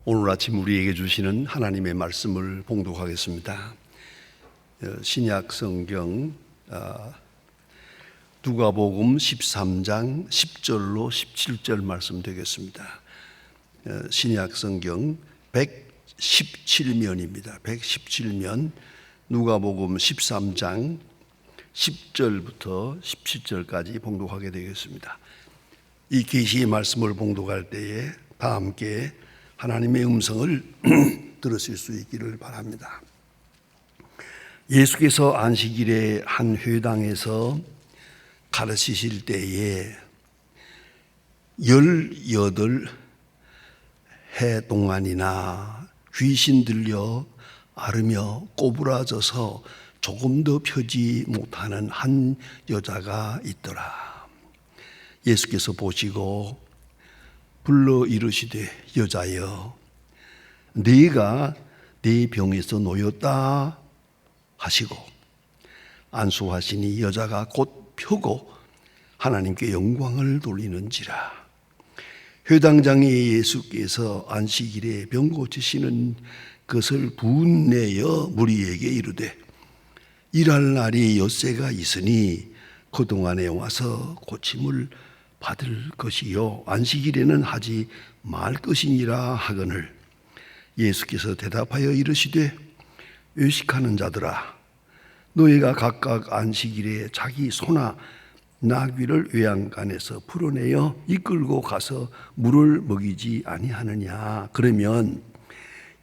오늘 아침 우리에게 주시는 하나님의 말씀을 봉독하겠습니다. 신약 성경 누가복음 13장 10절로 17절 말씀 되겠습니다. 신약 성경 117면입니다. 117면 누가복음 13장 10절부터 17절까지 봉독하게 되겠습니다. 이 계시의 말씀을 봉독할 때에 다 함께 하나님의 음성을 들으실 수 있기를 바랍니다. 예수께서 안식일에 한 회당에서 가르치실 때에 18해 동안이나 귀신 들려 앓으며 꼬부라져서 조금 더 펴지 못하는 한 여자가 있더라. 예수께서 보시고 불러 이르시되 여자여 네가 네 병에서 놓였다 하시고 안수하시니 여자가 곧 펴고 하나님께 영광을 돌리는지라. 회당장에 예수께서 안식일에 병 고치시는 것을 분내어 무리에게 이르되 일할 날이 엿새가 있으니 그동안에 와서 고침을 받을 것이요 안식일에는 하지 말 것이니라 하거늘. 예수께서 대답하여 이르시되 외식하는 자들아 너희가 각각 안식일에 자기 소나 나귀를 외양간에서 풀어내어 이끌고 가서 물을 먹이지 아니하느냐. 그러면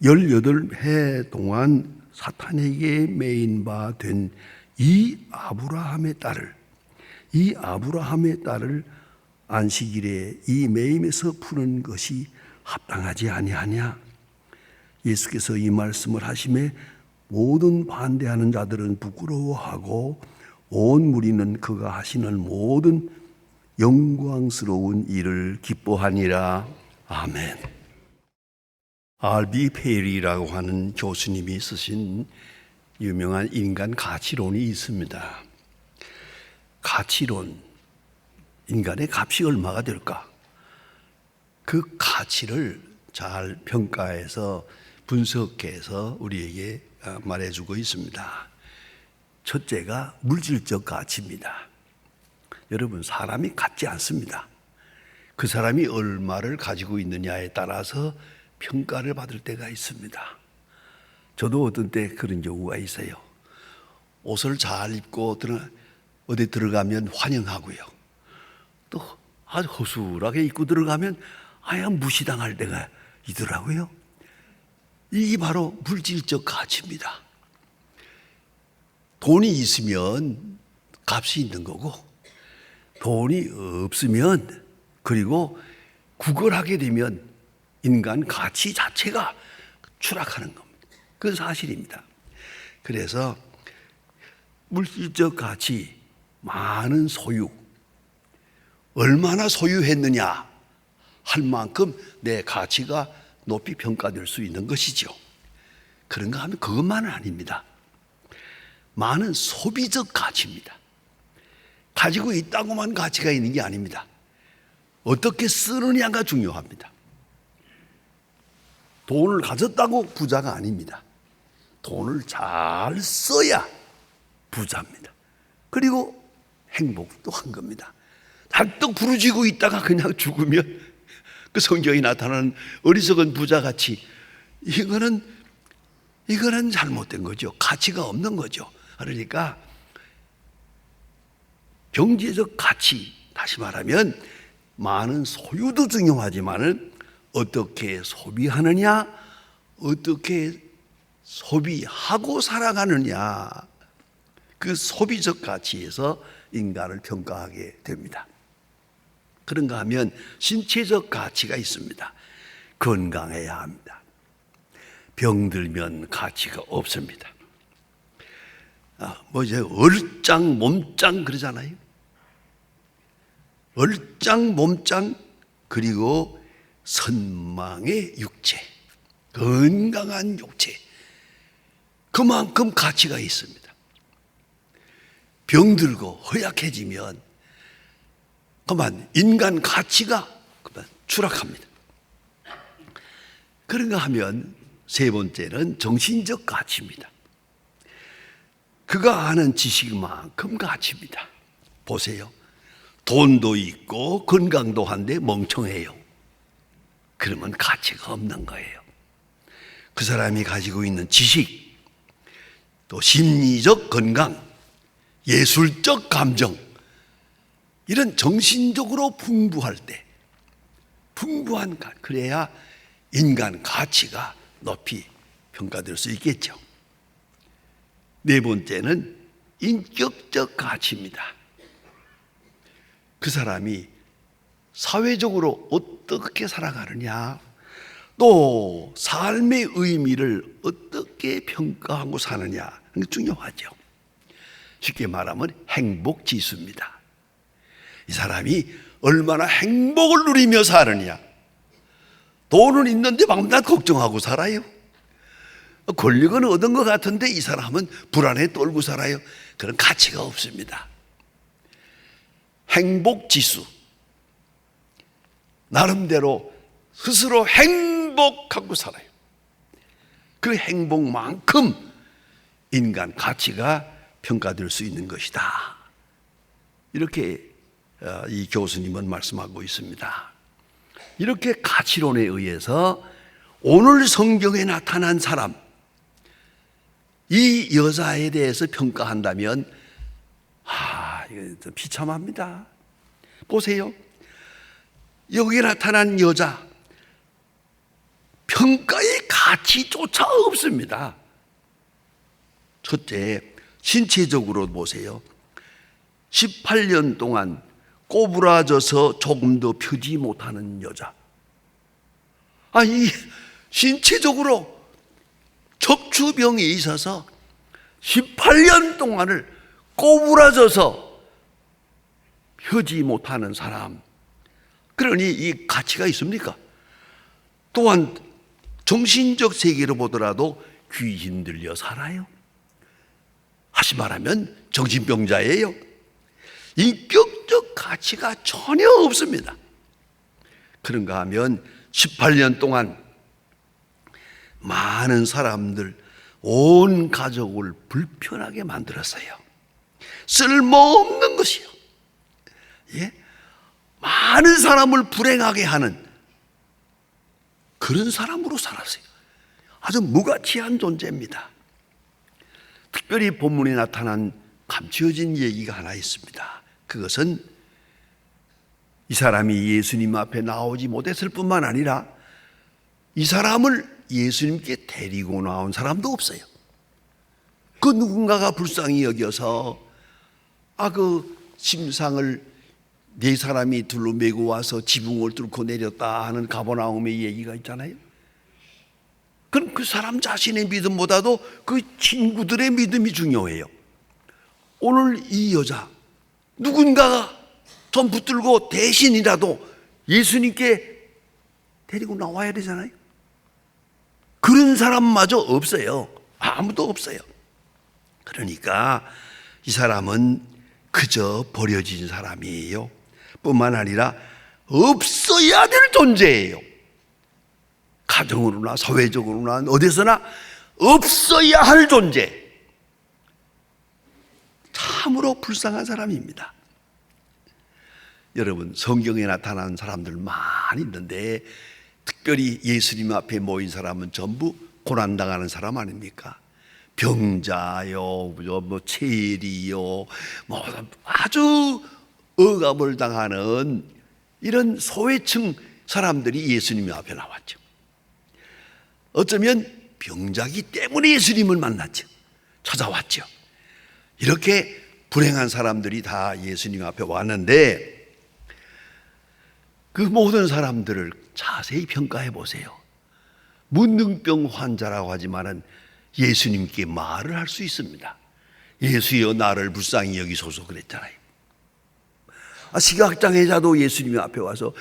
18해 동안 사탄에게 매인 바 된 이 아브라함의 딸을 안식일에 이 매임에서 푸는 것이 합당하지 아니하냐. 예수께서 이 말씀을 하심에 모든 반대하는 자들은 부끄러워하고 온 무리는 그가 하시는 모든 영광스러운 일을 기뻐하니라. 아멘. R.B. 페리라고 하는 교수님이 쓰신 유명한 인간 가치론이 있습니다. 가치론, 인간의 값이 얼마가 될까? 그 가치를 잘 평가해서 분석해서 우리에게 말해주고 있습니다. 첫째가 물질적 가치입니다. 여러분, 사람이 같지 않습니다. 그 사람이 얼마를 가지고 있느냐에 따라서 평가를 받을 때가 있습니다. 저도 어떤 때 그런 경우가 있어요. 옷을 잘 입고 어디 들어가면 환영하고요. 또 아주 허술하게 입고 들어가면 아예 무시당할 때가 있더라고요. 이게 바로 물질적 가치입니다. 돈이 있으면 값이 있는 거고 돈이 없으면 그리고 구걸하게 되면 인간 가치 자체가 추락하는 겁니다. 그건 사실입니다. 그래서 물질적 가치, 많은 소유, 얼마나 소유했느냐 할 만큼 내 가치가 높이 평가될 수 있는 것이죠. 그런가 하면 그것만은 아닙니다. 많은 소비적 가치입니다. 가지고 있다고만 가치가 있는 게 아닙니다. 어떻게 쓰느냐가 중요합니다. 돈을 가졌다고 부자가 아닙니다. 돈을 잘 써야 부자입니다. 그리고 행복도 한 겁니다. 잔뜩 부르지고 있다가 그냥 죽으면 그 성경에 나타나는 어리석은 부자같이 이거는 잘못된 거죠. 가치가 없는 거죠. 그러니까 경제적 가치, 다시 말하면 많은 소유도 중요하지만은 어떻게 소비하느냐, 어떻게 소비하고 살아가느냐, 그 소비적 가치에서 인간을 평가하게 됩니다. 그런가 하면 신체적 가치가 있습니다. 건강해야 합니다. 병들면 가치가 없습니다. 얼짱 몸짱 그러잖아요. 얼짱 몸짱, 그리고 선망의 육체, 건강한 육체, 그만큼 가치가 있습니다. 병들고 허약해지면 그만 인간 가치가 그만 추락합니다. 그런가 하면 세 번째는 정신적 가치입니다. 그가 아는 지식만큼 가치입니다. 보세요. 돈도 있고 건강도 한데 멍청해요. 그러면 가치가 없는 거예요. 그 사람이 가지고 있는 지식, 또 심리적 건강, 예술적 감정, 이런 정신적으로 풍부할 때, 그래야 인간 가치가 높이 평가될 수 있겠죠. 네 번째는 인격적 가치입니다. 그 사람이 사회적으로 어떻게 살아가느냐, 또 삶의 의미를 어떻게 평가하고 사느냐, 그게 중요하죠. 쉽게 말하면 행복지수입니다. 이 사람이 얼마나 행복을 누리며 사느냐. 돈은 있는데 밤낮 걱정하고 살아요. 권력은 얻은 것 같은데 이 사람은 불안에 떨고 살아요. 그런 가치가 없습니다. 행복지수, 나름대로 스스로 행복하고 살아요. 그 행복만큼 인간 가치가 평가될 수 있는 것이다. 이렇게 이 교수님은 말씀하고 있습니다. 이렇게 가치론에 의해서 오늘 성경에 나타난 사람, 이 여자에 대해서 평가한다면 이거 좀 비참합니다. 보세요. 여기에 나타난 여자, 평가의 가치조차 없습니다. 첫째, 신체적으로 보세요. 18년 동안 꼬부라져서 조금도 펴지 못하는 여자. 이 신체적으로 척추병이 있어서 18년 동안을 꼬부라져서 펴지 못하는 사람. 그러니 이 가치가 있습니까? 또한 정신적 세계로 보더라도 귀신 들려 살아요. 다시 말하면 정신병자예요. 인격적 가치가 전혀 없습니다. 그런가 하면 18년 동안 많은 사람들, 온 가족을 불편하게 만들었어요. 쓸모없는 것이요. 예? 많은 사람을 불행하게 하는 그런 사람으로 살았어요. 아주 무가치한 존재입니다. 특별히 본문에 나타난 감추어진 얘기가 하나 있습니다. 그것은 이 사람이 예수님 앞에 나오지 못했을 뿐만 아니라 이 사람을 예수님께 데리고 나온 사람도 없어요. 그 누군가가 불쌍히 여겨서 그 침상을 네 사람이 둘로 메고 와서 지붕을 뚫고 내렸다 하는 가버나움의 얘기가 있잖아요. 그럼 그 사람 자신의 믿음보다도 그 친구들의 믿음이 중요해요. 오늘 이 여자, 누군가가 좀 붙들고 대신이라도 예수님께 데리고 나와야 되잖아요. 그런 사람마저 없어요. 아무도 없어요. 그러니까 이 사람은 그저 버려진 사람이에요. 뿐만 아니라 없어야 될 존재예요. 가정으로나 사회적으로나 어디서나 없어야 할 존재. 참으로 불쌍한 사람입니다. 여러분, 성경에 나타난 사람들 많이 있는데 특별히 예수님 앞에 모인 사람은 전부 고난당하는 사람 아닙니까? 병자요, 체리요, 아주 억압을 당하는 이런 소외층 사람들이 예수님 앞에 나왔죠. 어쩌면 병자기 때문에 예수님을 만났죠. 찾아왔죠. 이렇게 불행한 사람들이 다 예수님 앞에 왔는데 그 모든 사람들을 자세히 평가해 보세요. 문둥병 환자라고 하지만은 예수님께 말을 할 수 있습니다. 예수여 나를 불쌍히 여기소서 그랬잖아요. 시각장애자도 예수님 앞에 와서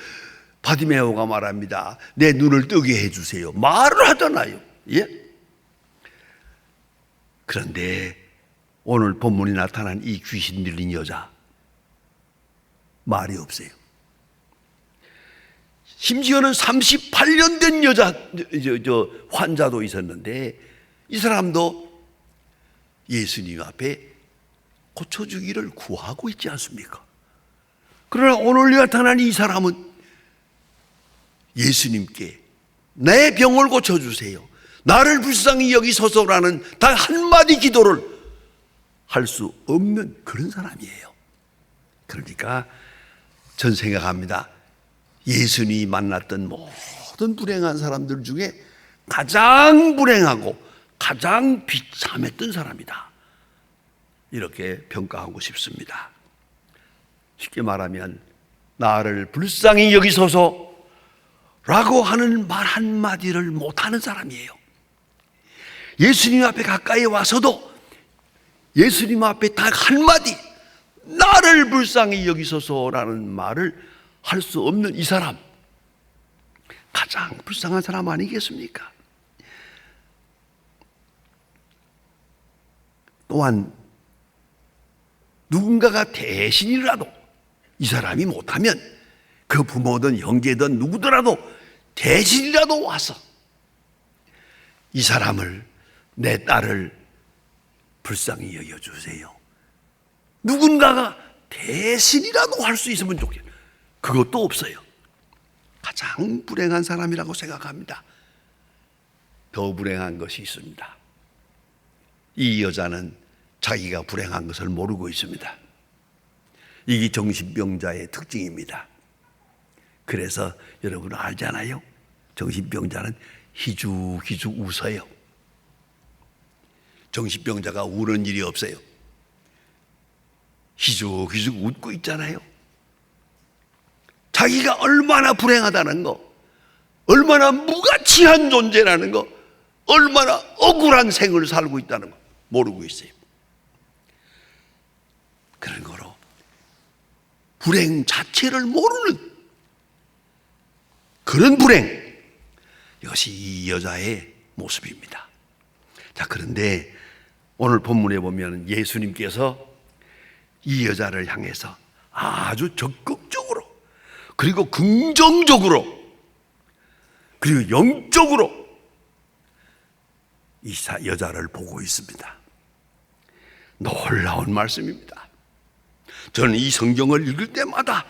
바디메오가 말합니다. 내 눈을 뜨게 해주세요. 말을 하잖아요. 예? 그런데 오늘 본문에 나타난 이 귀신 들린 여자 말이 없어요. 심지어는 38년 된 환자도 있었는데 이 사람도 예수님 앞에 고쳐주기를 구하고 있지 않습니까? 그러나 오늘 나타난 이 사람은 예수님께 내 병을 고쳐주세요, 나를 불쌍히 여기소서라는 단 한마디 기도를 할 수 없는 그런 사람이에요. 그러니까 전 생각합니다. 예수님이 만났던 모든 불행한 사람들 중에 가장 불행하고 가장 비참했던 사람이다, 이렇게 평가하고 싶습니다. 쉽게 말하면 나를 불쌍히 여기소서 라고 하는 말 한마디를 못하는 사람이에요. 예수님 앞에 가까이 와서도 예수님 앞에 딱 한마디 나를 불쌍히 여기소서라는 말을 할 수 없는 이 사람, 가장 불쌍한 사람 아니겠습니까? 또한 누군가가 대신이라도 이 사람이 못하면 그 부모든 형제든 누구더라도 대신이라도 와서 이 사람을, 내 딸을 불쌍히 여겨주세요, 누군가가 대신이라도 할 수 있으면 좋겠어요. 그것도 없어요. 가장 불행한 사람이라고 생각합니다. 더 불행한 것이 있습니다. 이 여자는 자기가 불행한 것을 모르고 있습니다. 이게 정신병자의 특징입니다. 그래서 여러분 알잖아요. 정신병자는 희죽희죽 웃어요. 정신병자가 우는 일이 없어요. 희죽희죽 웃고 있잖아요. 자기가 얼마나 불행하다는 거, 얼마나 무가치한 존재라는 거, 얼마나 억울한 생을 살고 있다는 거 모르고 있어요. 그런 거로 불행 자체를 모르는 그런 불행, 이것이 이 여자의 모습입니다. 자, 그런데 오늘 본문에 보면 예수님께서 이 여자를 향해서 아주 적극적으로, 그리고 긍정적으로, 그리고 영적으로 이 여자를 보고 있습니다. 놀라운 말씀입니다. 저는 이 성경을 읽을 때마다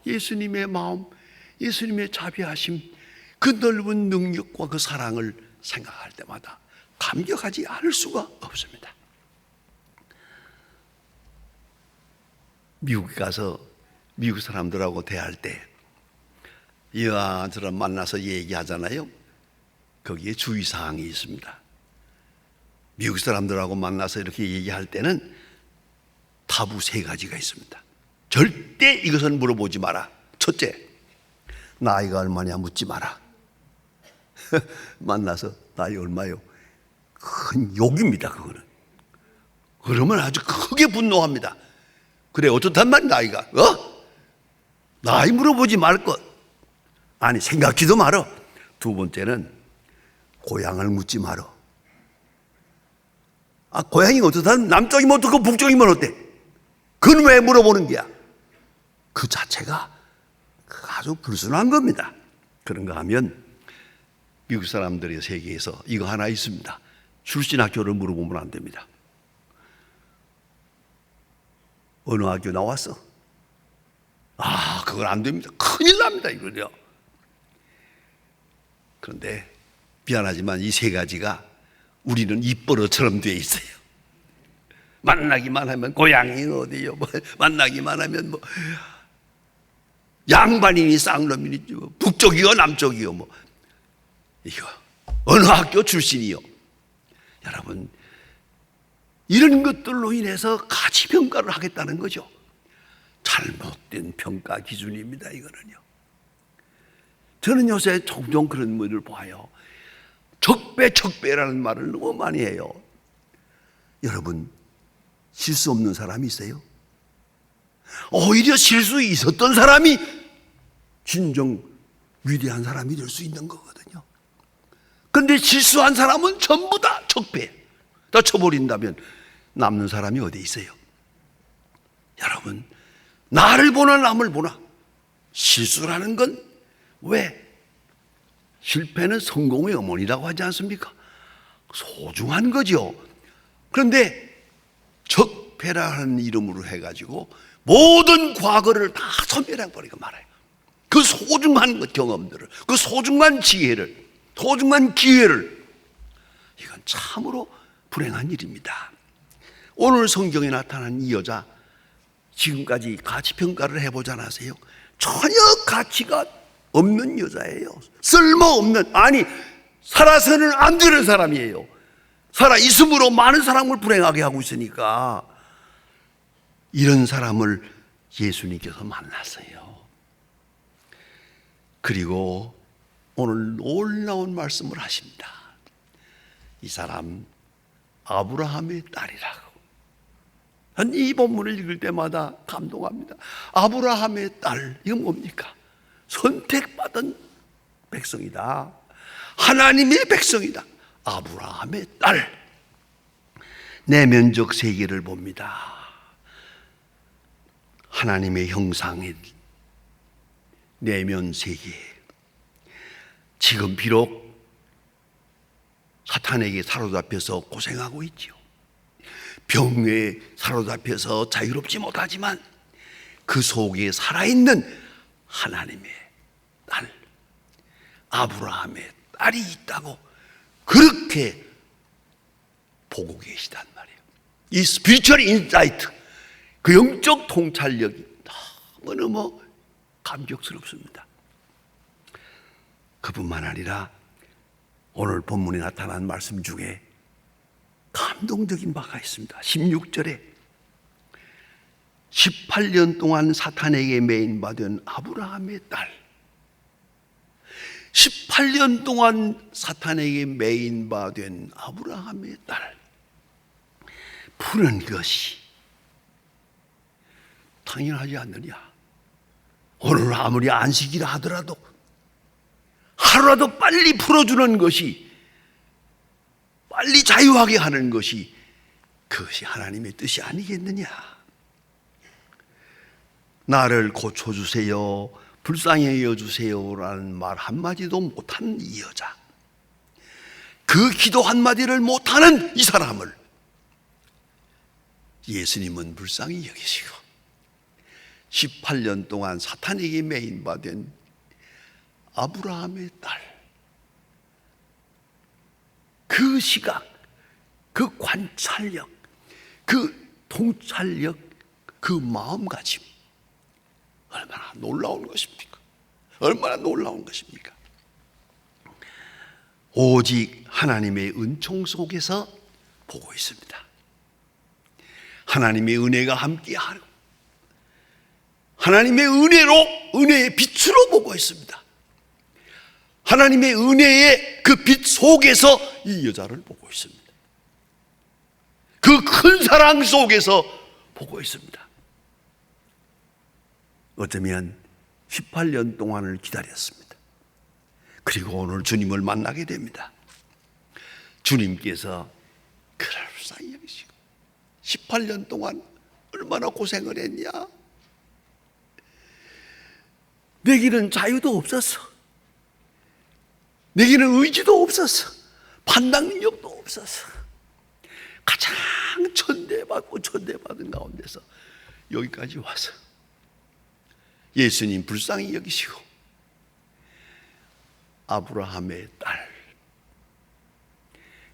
예수님의 마음, 예수님의 자비하심, 그 넓은 능력과 그 사랑을 생각할 때마다 감격하지 않을 수가 없습니다. 미국에 가서 미국 사람들하고 대할 때 이런저런 만나서 얘기하잖아요. 거기에 주의사항이 있습니다. 미국 사람들하고 만나서 이렇게 얘기할 때는 타부 3가지가 있습니다. 절대 이것은 물어보지 마라. 첫째, 나이가 얼마냐 묻지 마라. 만나서 나이 얼마요? 큰 욕입니다, 그거는. 그러면 아주 크게 분노합니다. 그래, 어떻단 말이야, 나이가? 나이 물어보지 말 것. 아니, 생각지도 말어. 두 번째는 고향을 묻지 말어. 고향이 어떻다면 남쪽이면 어떻고 북쪽이면 어때? 그건 왜 물어보는 거야? 그 자체가 아주 불순한 겁니다. 그런가 하면 미국 사람들의 세계에서 이거 하나 있습니다. 출신 학교를 물어보면 안 됩니다. 어느 학교 나왔어? 그건 안 됩니다. 큰일 납니다, 이거요. 그런데 미안하지만 이 3가지가 우리는 입버릇처럼 되어 있어요. 만나기만 하면 고향이 어디요? 만나기만 하면 양반이니 쌍놈이니 북쪽이요 남쪽이요 이거 어느 학교 출신이요? 여러분, 이런 것들로 인해서 가치평가를 하겠다는 거죠. 잘못된 평가 기준입니다, 이거는요. 저는 요새 종종 그런 분을 봐요. 적배라는 말을 너무 많이 해요. 여러분, 실수 없는 사람이 있어요? 오히려 실수 있었던 사람이 진정 위대한 사람이 될 수 있는 거거든요. 그런데 실수한 사람은 전부 다 적배, 다 쳐버린다면 남는 사람이 어디 있어요? 여러분, 나를 보나 남을 보나 실수라는 건 왜? 실패는 성공의 어머니라고 하지 않습니까? 소중한 거죠. 그런데 적폐라는 이름으로 해가지고 모든 과거를 다 소멸해버리고 말아요. 그 소중한 경험들을, 그 소중한 지혜를, 소중한 기회를, 이건 참으로 불행한 일입니다. 오늘 성경에 나타난 이 여자, 지금까지 가치평가를 해보지 않았어요? 전혀 가치가 없는 여자예요. 쓸모없는, 아니 살아서는 안 되는 사람이에요. 살아있음으로 많은 사람을 불행하게 하고 있으니까 이런 사람을 예수님께서 만났어요. 그리고 오늘 놀라운 말씀을 하십니다. 이 사람 아브라함의 딸이라고. 이 본문을 읽을 때마다 감동합니다. 아브라함의 딸, 이건 뭡니까? 선택받은 백성이다. 하나님의 백성이다. 아브라함의 딸. 내면적 세계를 봅니다. 하나님의 형상인 내면 세계. 지금 비록 사탄에게 사로잡혀서 고생하고 있죠. 병에 사로잡혀서 자유롭지 못하지만 그 속에 살아있는 하나님의 딸, 아브라함의 딸이 있다고 그렇게 보고 계시단 말이에요. 이 스피리추얼 인사이트, 그 영적 통찰력이 너무너무 감격스럽습니다. 그뿐만 아니라 오늘 본문에 나타난 말씀 중에 감동적인 바가 있습니다. 16절에 18년 동안 사탄에게 매인받은 아브라함의 딸, 18년 동안 사탄에게 매인받은 아브라함의 딸, 푸는 것이 당연하지 않느냐? 오늘 아무리 안식이라 하더라도 하루라도 빨리 풀어주는 것이, 빨리 자유하게 하는 것이, 그것이 하나님의 뜻이 아니겠느냐? 나를 고쳐주세요, 불쌍히 여주세요라는 말 한마디도 못한 이 여자, 그 기도 한마디를 못하는 이 사람을 예수님은 불쌍히 여기시고 18년 동안 사탄에게 매인받은 아브라함의 딸, 그 시각, 그 관찰력, 그 통찰력, 그 마음가짐, 얼마나 놀라운 것입니까? 얼마나 놀라운 것입니까? 오직 하나님의 은총 속에서 보고 있습니다. 하나님의 은혜가 함께하고 하나님의 은혜로, 은혜의 빛으로 보고 있습니다. 하나님의 은혜의 그 빛 속에서 이 여자를 보고 있습니다. 그 큰 사랑 속에서 보고 있습니다. 어쩌면 18년 동안을 기다렸습니다. 그리고 오늘 주님을 만나게 됩니다. 주님께서 그럴싸히 여기시고 18년 동안 얼마나 고생을 했냐? 내게는 자유도 없었어. 내게는 의지도 없었어. 판단 능력도 없었어. 가장 천대받은 가운데서 여기까지 와서 예수님 불쌍히 여기시고 아브라함의 딸,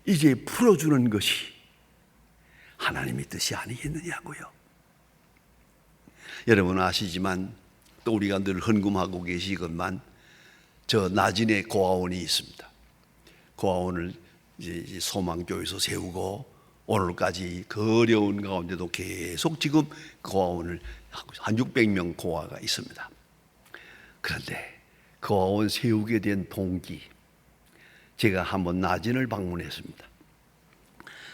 이제 풀어주는 것이 하나님의 뜻이 아니겠느냐고요. 여러분 아시지만 또 우리가 늘 헌금하고 계시건만 저 나진에 고아원이 있습니다. 고아원을 이제 소망교회에서 세우고 오늘까지 그 어려운 가운데도 계속 지금 고아원을 한 600명 고아가 있습니다. 그런데 고아원 세우게 된 동기, 제가 한번 나진을 방문했습니다.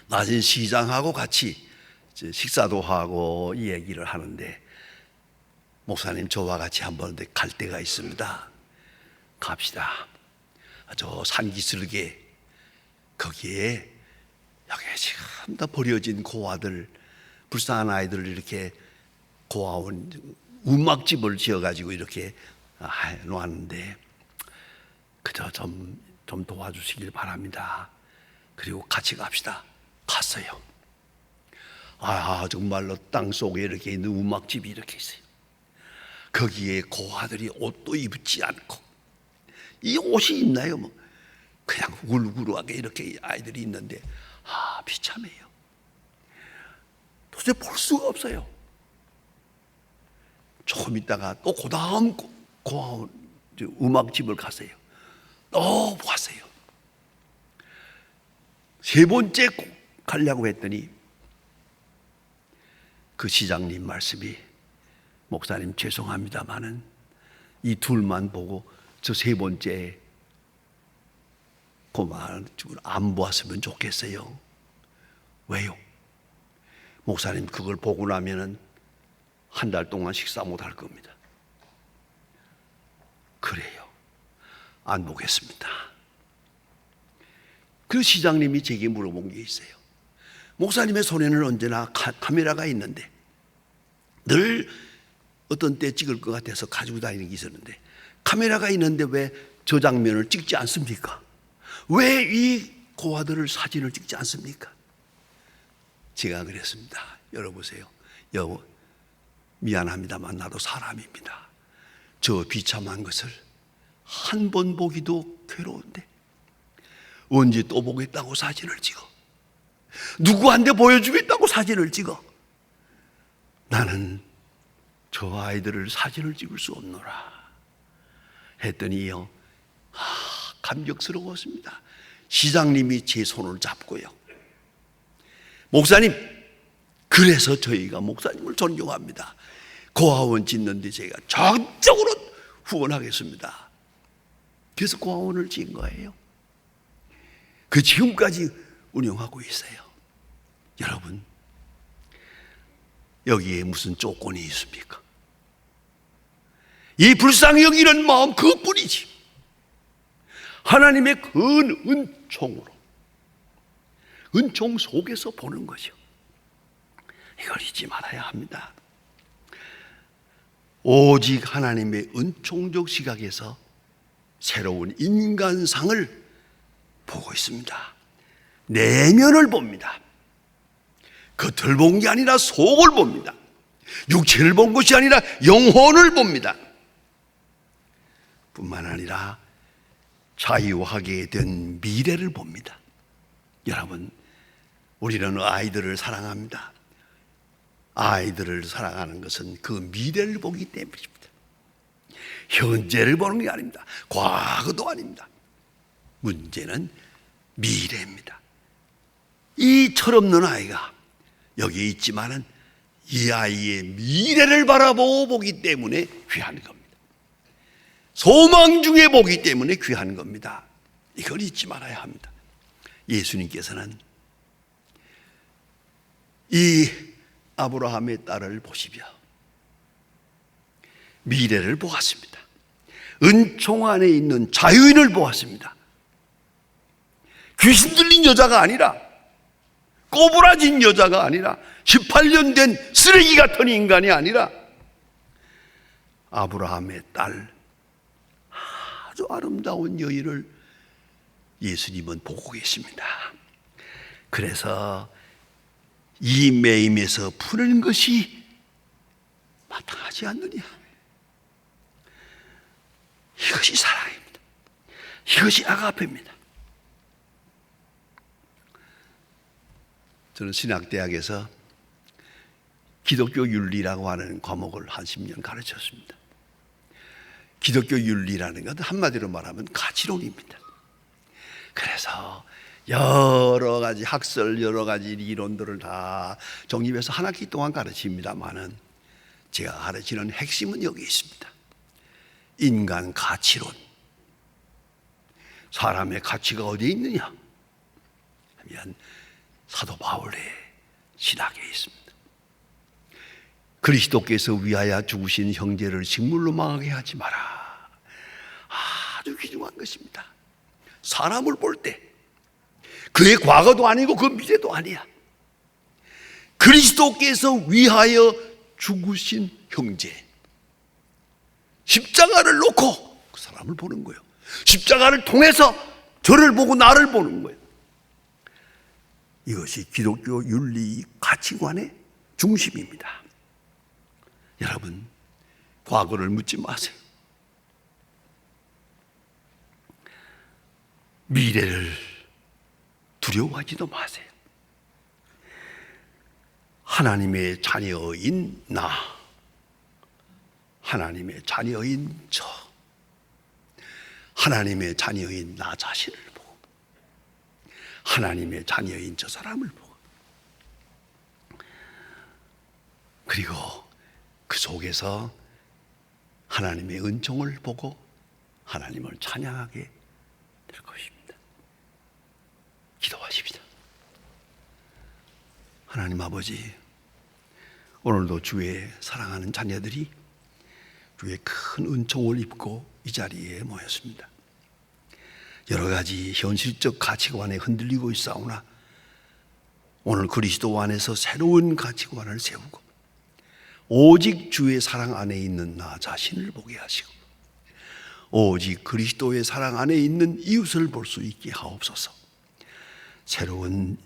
나진 시장하고 같이 식사도 하고 이 얘기를 하는데, 목사님 저와 같이 한번 갈 때가 있습니다. 갑시다. 저 산기슭에 거기에 여기 지금 다 버려진 고아들, 불쌍한 아이들을 이렇게 고아원 음악집을 지어가지고 이렇게 해놓았는데 그저 좀 도와주시길 바랍니다. 그리고 같이 갑시다. 갔어요. 정말로 땅 속에 이렇게 있는 음악집이 이렇게 있어요. 거기에 고아들이 옷도 입지 않고, 이 옷이 있나요? 뭐 그냥 울울하게 이렇게 아이들이 있는데 비참해요. 도대체 볼 수가 없어요. 조금 있다가 또 그 다음 고아 음악집을 갔어요. 또 봤어요. 세 번째 가려고 했더니 그 시장님 말씀이, 목사님 죄송합니다마는 이 둘만 보고 저 세 번째 고마를 안 보았으면 좋겠어요. 왜요? 목사님 그걸 보고 나면은 한 달 동안 식사 못 할 겁니다. 그래요. 안 보겠습니다. 그 시장님이 제게 물어본 게 있어요. 목사님의 손에는 언제나 카메라가 있는데, 늘 어떤 때 찍을 것 같아서 가지고 다니는 게 있었는데, 카메라가 있는데 왜 저 장면을 찍지 않습니까? 왜 이 고아들을 사진을 찍지 않습니까? 제가 그랬습니다. 열어보세요. 여보, 미안합니다만 나도 사람입니다. 저 비참한 것을 한 번 보기도 괴로운데 언제 또 보겠다고 사진을 찍어? 누구한테 보여주겠다고 사진을 찍어? 나는 저 아이들을 사진을 찍을 수 없노라 했더니요, 감격스러웠습니다. 시장님이 제 손을 잡고요, 목사님, 그래서 저희가 목사님을 존경합니다. 고아원 짓는데 저희가 적극적으로 후원하겠습니다. 그래서 고아원을 지은 거예요. 그 지금까지 운영하고 있어요. 여러분, 여기에 무슨 조건이 있습니까? 이 불쌍히 여기는 마음 그뿐이지. 하나님의 큰 은총으로, 은총 속에서 보는 거죠. 이걸 잊지 말아야 합니다. 오직 하나님의 은총적 시각에서 새로운 인간상을 보고 있습니다. 내면을 봅니다. 겉을 본 게 아니라 속을 봅니다. 육체를 본 것이 아니라 영혼을 봅니다. 뿐만 아니라 자유하게 된 미래를 봅니다. 여러분, 우리는 아이들을 사랑합니다. 아이들을 사랑하는 것은 그 미래를 보기 때문입니다. 현재를 보는 게 아닙니다. 과거도 아닙니다. 문제는 미래입니다. 이 철없는 아이가 여기 있지만은 이 아이의 미래를 바라보고 보기 때문에 귀한 겁니다. 소망 중에 보기 때문에 귀한 겁니다. 이걸 잊지 말아야 합니다. 예수님께서는 이 아브라함의 딸을 보시며 미래를 보았습니다. 은총 안에 있는 자유인을 보았습니다. 귀신 들린 여자가 아니라, 꼬부라진 여자가 아니라, 18년 된 쓰레기 같은 인간이 아니라 아브라함의 딸, 아주 아름다운 여인을 예수님은 보고 계십니다. 그래서 이 매임에서 푸는 것이 마땅하지 않느냐. 이것이 사랑입니다. 이것이 아가페입니다. 저는 신학대학에서 기독교 윤리라고 하는 과목을 한 10년 가르쳤습니다. 기독교 윤리라는 건 한마디로 말하면 가치론입니다. 그래서 여러 가지 학설, 여러 가지 이론들을 다 정립해서 한 학기 동안 가르칩니다만은 제가 가르치는 핵심은 여기 있습니다. 인간 가치론. 사람의 가치가 어디에 있느냐 하면 사도 바울의 신학에 있습니다. 그리스도께서 위하여 죽으신 형제를 식물로 망하게 하지 마라. 아주 귀중한 것입니다. 사람을 볼 때 그의 과거도 아니고 그 미래도 아니야. 그리스도께서 위하여 죽으신 형제, 십자가를 놓고 그 사람을 보는 거예요. 십자가를 통해서 저를 보고 나를 보는 거예요. 이것이 기독교 윤리 가치관의 중심입니다. 여러분, 과거를 묻지 마세요. 미래를 두려워하지도 마세요. 하나님의 자녀인 나, 하나님의 자녀인 저, 하나님의 자녀인 나 자신을 보고, 하나님의 자녀인 저 사람을 보고, 그리고 그 속에서 하나님의 은총을 보고 하나님을 찬양하게 될 것입니다. 기도하십시다. 하나님 아버지, 오늘도 주의 사랑하는 자녀들이 주의 큰 은총을 입고 이 자리에 모였습니다. 여러 가지 현실적 가치관에 흔들리고 있사오나 오늘 그리스도 안에서 새로운 가치관을 세우고 오직 주의 사랑 안에 있는 나 자신을 보게 하시고 오직 그리스도의 사랑 안에 있는 이웃을 볼 수 있게 하옵소서. 새로운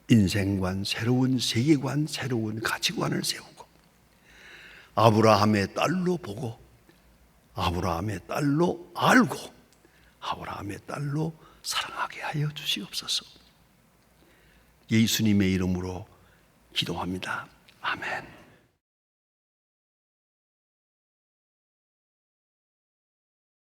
인생관, 새로운 세계관, 새로운 가치관을 세우고 아브라함의 딸로 보고 아브라함의 딸로 알고 아브라함의 딸로 사랑하게 하여 주시옵소서. 예수님의 이름으로 기도합니다. 아멘.